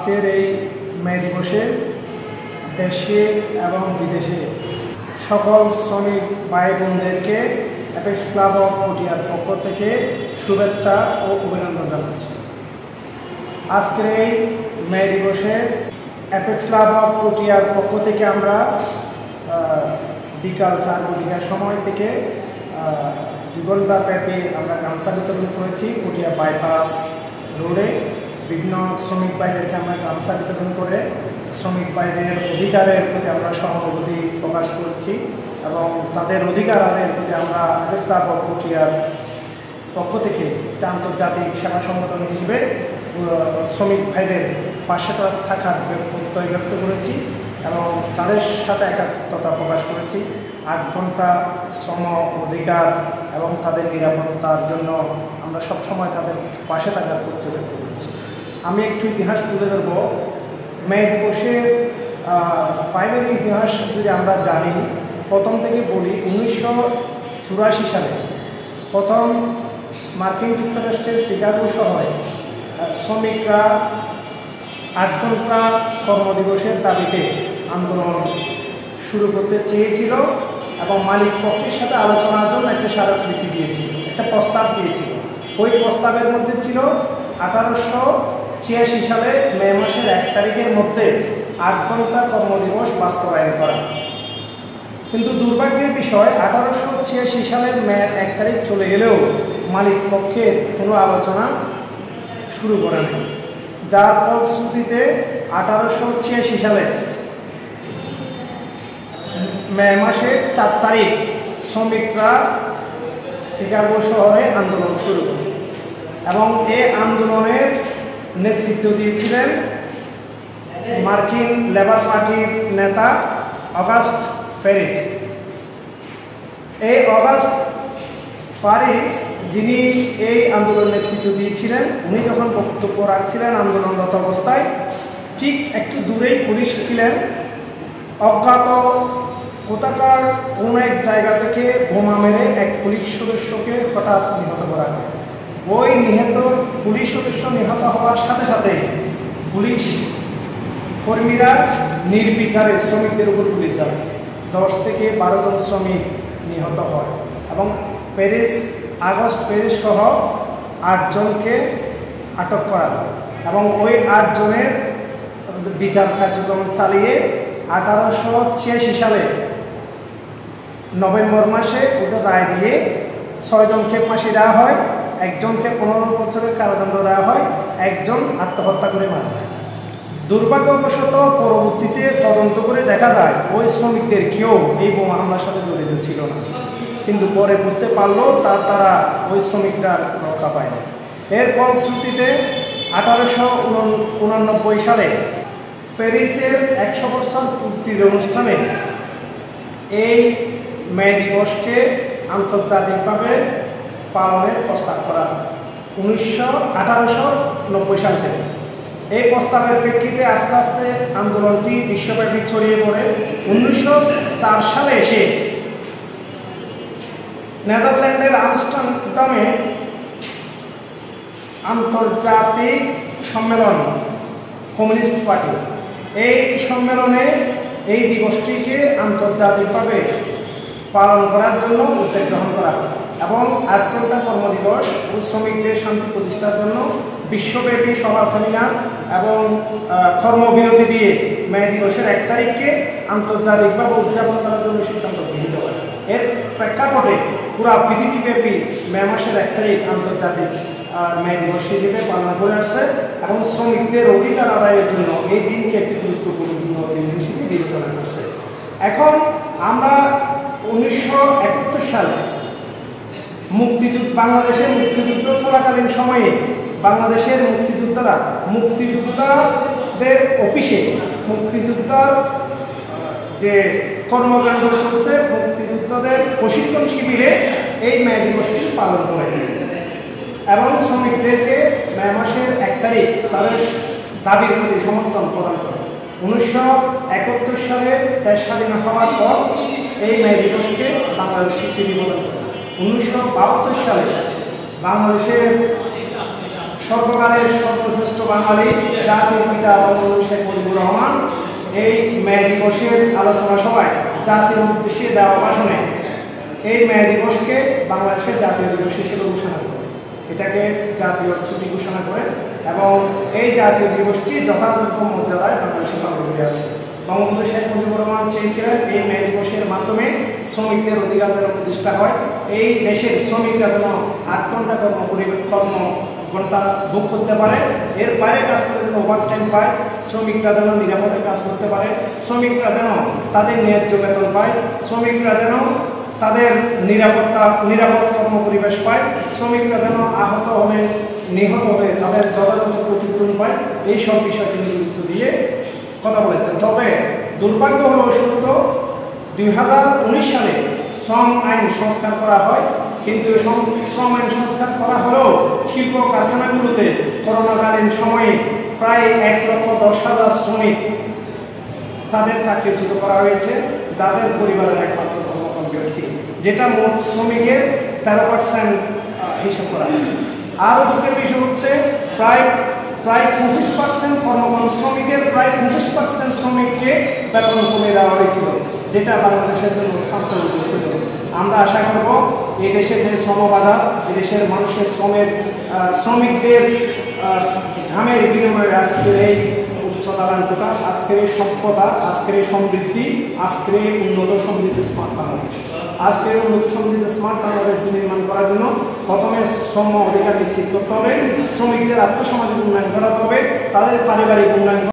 আজকের এই মে দিবসে দেশে এবং বিদেশে সকল শ্রমিক ভাই বোনদেরকে অ্যাপেক্স ক্লাব অফ পটিয়ার পক্ষ থেকে শুভেচ্ছা ও অভিনন্দন জানাচ্ছি। আজকের এই মে দিবসে অ্যাপেক্স ক্লাব অফ পটিয়ার পক্ষ থেকে আমরা বিকাল 4 ঘটিকার সময় থেকে 2 ঘণ্টা ব্যাপী আমরা গামছা বিতরণ করেছি। পটিয়া বাইপাস রোডে বিভিন্ন শ্রমিক ভাইদেরকে আমরা গামছা বিতরণ করে শ্রমিক ভাইদের অধিকারের প্রতি আমরা সহানুভূতি প্রকাশ করেছি এবং তাদের অধিকার আদায়ের প্রতি আমরা অ্যাপেক্স ক্লাব অফ পটিয়ার পক্ষ থেকে একটা আন্তর্জাতিক সেবা সংগঠন হিসেবে শ্রমিক ভাইদের পাশে থাকার প্রত্যয় ব্যক্ত করেছি এবং তাদের সাথে একাত্মতা প্রকাশ করেছি। 8 ঘণ্টা শ্রম অধিকার এবং তাদের নিরাপত্তার জন্য আমরা সবসময় তাদের পাশে থাকার প্রত্যয় ব্যক্ত করেছি। আমি একটু ইতিহাস তুলে ধরব। মে দিবসের প্রাইমারি ইতিহাস যদি আমরা জানি, প্রথম থেকে বলি 1984 সালে প্রথম মার্কিন যুক্তরাষ্ট্রের শিকাগো শহরে শ্রমিকরা 8 ঘণ্টা কর্মদিবসের দাবিতে আন্দোলন শুরু করতে চেয়েছিল এবং মালিক পক্ষের সাথে আলোচনার জন্য একটা স্মারকলিপি দিয়েছিল, একটা প্রস্তাব দিয়েছিল। ওই প্রস্তাবের মধ্যে ছিল 1886 সালে মে মাসের 1 তারিখের মধ্যে 8 ঘণ্টা কর্মদিবস বাস্তবায়ন করা। কিন্তু দুর্ভাগ্যের বিষয় 1886 সালের মে 1 তারিখ চলে গেলেও মালিক পক্ষের কোনো আলোচনা শুরু করে নেই, যার ফলশ্রুতিতে 1886 সালে মে মাসের 4 তারিখ শ্রমিকরা শিকাগো শহরে আন্দোলন শুরু করে এবং এই আন্দোলনের নেতৃত্ব দিয়েছিলেন মার্কিন লেবার পার্টির নেতা অগাস্ট প্যারিস। এই অগাস্ট প্যারিস যিনি এই আন্দোলনের নেতৃত্ব দিয়েছিলেন, উনি যখন বক্তব্য রাখছিলেন আন্দোলনরত অবস্থায়, ঠিক একটু দূরেই পুলিশ ছিলেন। অজ্ঞাত কোথাকার কোন এক জায়গা থেকে বোমা মেরে এক পুলিশ সদস্যকে হঠাৎ নিহত করা হয়। ওই নিহত পুলিশ সদস্য নিহত হওয়ার সাথে সাথে পুলিশ কর্মীরা নির্বিচারে শ্রমিকদের উপর গুলি চালায়। 10 থেকে 12 জন শ্রমিক নিহত হয় এবং আগস্ট প্যারিস সহ 8 জনকে আটক করা হয় এবং ওই 8 জনের বিচার কার্যক্রম চালিয়ে 1886 সালে নভেম্বর মাসে ওদের রায় দিয়ে 6 জনকে ফাঁসি দেওয়া হয়, 1 জনকে 15 বছরের কারাদণ্ড দেওয়া হয়, 1 জন আত্মহত্যা করে মারা যায়। দুর্ভাগ্যবশত পরবর্তীতে তদন্ত করে দেখা যায় ওই শ্রমিকদের কেউ এই বোমা হামলার সাথে জড়িত ছিল না, কিন্তু পরে বুঝতে পারলো তারা ওই শ্রমিকরা রক্ষা পায় না। এর ফলশ্রুতিতে 1889 সালে প্যারিসের 100 বছর পূর্তির অনুষ্ঠানে এই মে দিবসকে আন্তর্জাতিকভাবে পালনের প্রস্তাব করা হয় 1890 সাল থেকে। এই প্রস্তাবের প্রেক্ষিতে আস্তে আস্তে আন্দোলনটি বিশ্বব্যাপী ছড়িয়ে পড়ে। 1904 সালে এসে নেদারল্যান্ডের আমস্টারডামে আন্তর্জাতিক সম্মেলন কমিউনিস্ট পার্টি, এই সম্মেলনে এই দিবসটিকে আন্তর্জাতিকভাবে পালন করার জন্য উদ্যোগ গ্রহণ করা হয় এবং 8 ঘণ্টা কর্মদিবস ও শ্রমিকদের শান্তি প্রতিষ্ঠার জন্য বিশ্বব্যাপী সভা সেমিনার এবং কর্মবিরতি দিয়ে মে দিবসের 1 তারিখকে আন্তর্জাতিকভাবে উদযাপন করার জন্য সিদ্ধান্ত গৃহীত হয়। এর প্রেক্ষাপটে পুরা পৃথিবীব্যাপী মে মাসের 1 তারিখ আন্তর্জাতিক মে দিবস হিসেবে পালন করে আসছে এবং শ্রমিকদের অধিকার আদায়ের জন্য এই দিনকে একটি গুরুত্বপূর্ণ দিন হিসেবে বিবেচনা করছে। এখন আমরা 1971 সালে বাংলাদেশের মুক্তিযুদ্ধ চলাকালীন সময়ে বাংলাদেশের মুক্তিযোদ্ধাদের অফিসে মুক্তিযোদ্ধার যে কর্মকাণ্ড চলছে, মুক্তিযোদ্ধাদের প্রশিক্ষণ শিবিরে এই মে দিবসটি পালন করে এবং শ্রমিকদেরকে মে মাসের 1 তারিখ তাদের দাবির প্রতি সমর্থন প্রদান করে। 1971 সালে দেশ স্বাধীন হওয়ার পর এই মে দিবসকে বাংলাদেশ স্বীকৃতি প্রদান করে। 1972 সালে বাংলাদেশের সর্বকালের সর্বশ্রেষ্ঠ বাঙালি জাতির পিতা বঙ্গবন্ধু শেখ মুজিবুর রহমান এই মে দিবসের আলোচনা সভায় জাতির উদ্দেশ্যে দেওয়া ভাষণে এই মে দিবসকে বাংলাদেশের জাতীয় দিবস হিসেবে ঘোষণা করে, এটাকে জাতীয় ছুটি ঘোষণা করে এবং এই জাতীয় দিবসটি যথাযোগ্য মর্যাদায় বাংলাদেশে পালন করে আসছে। বঙ্গবন্ধু শেখ মুজিবুর রহমান চেয়েছিলেন এই মে দিবসের মাধ্যমে শ্রমিকদের অধিকার প্রতিষ্ঠা হয়, এই দেশের শ্রমিকরা যেন 8 ঘন্টা কর্ম ঘন্টা ভোগ করতে পারে, এর বাইরে কাজ করতে যেন ওভারটাইম পায়, শ্রমিকরা যেন নিরাপদে কাজ করতে পারে, শ্রমিকরা যেন তাদের ন্যায্য বেতন পায়, শ্রমিকরা যেন তাদের নিরাপদ কর্ম পরিবেশ পায়, শ্রমিকরা যেন আহত হলে নিহত হয়ে তাদের যথাযথ ক্ষতিপূরণ পায়, এইসব বিষয়টি গুরুত্ব দিয়ে কথা বলেছেন। তবে দুর্ভাগ্য হলো সত্য 2019 সালে শ্রম আইন সংস্কার করা হয়, কিন্তু শ্রম আইন সংস্কার করা হলেও শিল্প কারখানাগুলোতে করোনাকালীন সময়ে প্রায় 1,10,000 শ্রমিক তাদের চাকরিচ্যুত করা হয়েছে, যাদের পরিবারের একমাত্র কর্মক্ষম ব্যক্তি, যেটা মোট শ্রমিকের 13% হিসাব করা হয়। আরও দুঃখের বিষয় হচ্ছে প্রায় 25% কর্মক্ষম শ্রমিকের প্রায় 25% শ্রমিককে বেতন কমিয়ে দেওয়া হয়েছিল, যেটা বাংলাদেশের জন্য অত্যন্ত দুঃখজনক। আমরা আশা করব এই দেশের যে শ্রমবাজার, এই দেশের মানুষের শ্রমিকদের ঘামের বিনিময়ে আজকের এই উচ্চতারাঙ্কতা, আজকের এই সভ্যতা, আজকের এই সমৃদ্ধি, আজকের এই উন্নত সমৃদ্ধি স্মার্ট বাংলাদেশ, আজকের উন্নত সমৃদ্ধি স্মার্ট বাংলাদেশ নির্মাণ করার জন্য প্রথমে শ্রম অধিকার নিশ্চিত করতে হবে, শ্রমিকদের আত্মসামাজিক উন্নয়ন করাতে হবে, তাদের পারিবারিক উন্নয়ন